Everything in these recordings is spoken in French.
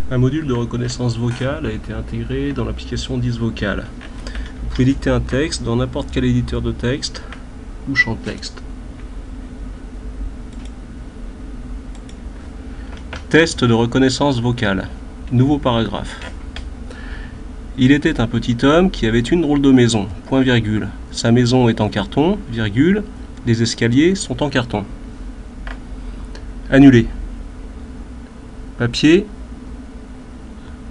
Un module de reconnaissance vocale a été intégré dans l'application DisVocal. Vous pouvez dicter un texte dans n'importe quel éditeur de texte ou champ de texte. Test de reconnaissance vocale. Nouveau paragraphe. Il était un petit homme qui avait une drôle de maison, point virgule. Sa maison est en carton, virgule. Les escaliers sont en carton. Annulé. Papier,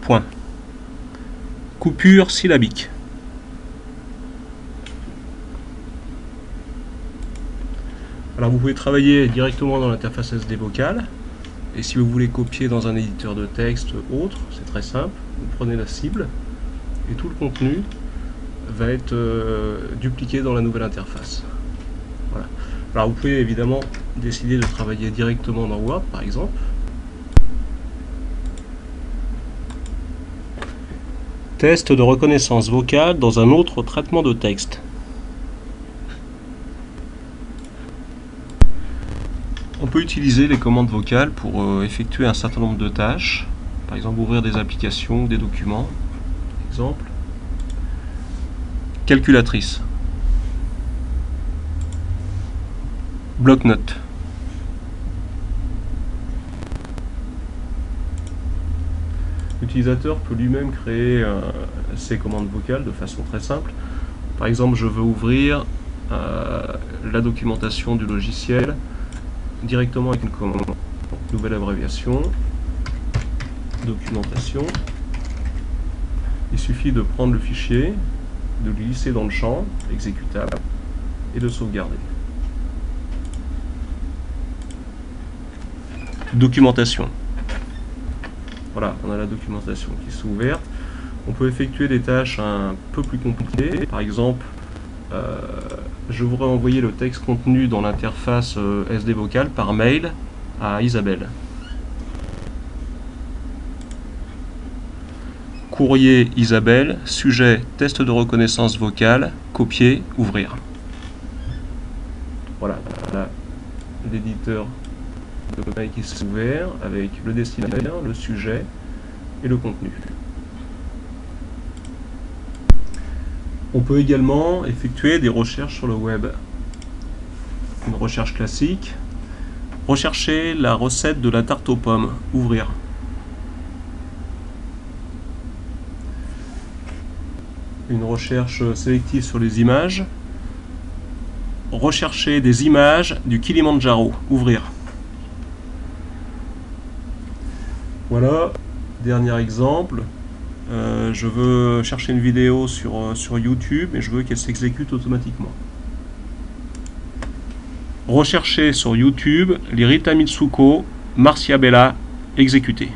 point. Coupure syllabique. Alors vous pouvez travailler directement dans l'interface SD vocale. Et si vous voulez copier dans un éditeur de texte autre, c'est très simple. Vous prenez la cible et tout le contenu va être dupliqué dans la nouvelle interface. Voilà. Alors vous pouvez évidemment décider de travailler directement dans Word par exemple. Test de reconnaissance vocale dans un autre traitement de texte. On peut utiliser les commandes vocales pour effectuer un certain nombre de tâches. Par exemple, ouvrir des applications ou des documents. Exemple. Calculatrice. Bloc-notes. L'utilisateur peut lui-même créer ses commandes vocales de façon très simple. Par exemple, je veux ouvrir la documentation du logiciel directement avec une commande. Nouvelle abréviation, documentation. Il suffit de prendre le fichier, de le glisser dans le champ exécutable et de sauvegarder. Documentation. Voilà, on a la documentation qui s'est ouverte. On peut effectuer des tâches un peu plus compliquées. Par exemple, je voudrais envoyer le texte contenu dans l'interface SD vocale par mail à Isabelle. Courrier Isabelle, sujet test de reconnaissance vocale, copier, ouvrir. Voilà, là, l'éditeur de mail qui s'est ouvert avec le destinataire, le sujet et le contenu. On peut également effectuer des recherches sur le web. Une recherche classique. Rechercher la recette de la tarte aux pommes. Ouvrir. Une recherche sélective sur les images. Rechercher des images du Kilimandjaro. Ouvrir. Voilà, dernier exemple. Je veux chercher une vidéo sur YouTube et je veux qu'elle s'exécute automatiquement. Rechercher sur YouTube les Rita Mitsuko, Marcia Bella, exécuter.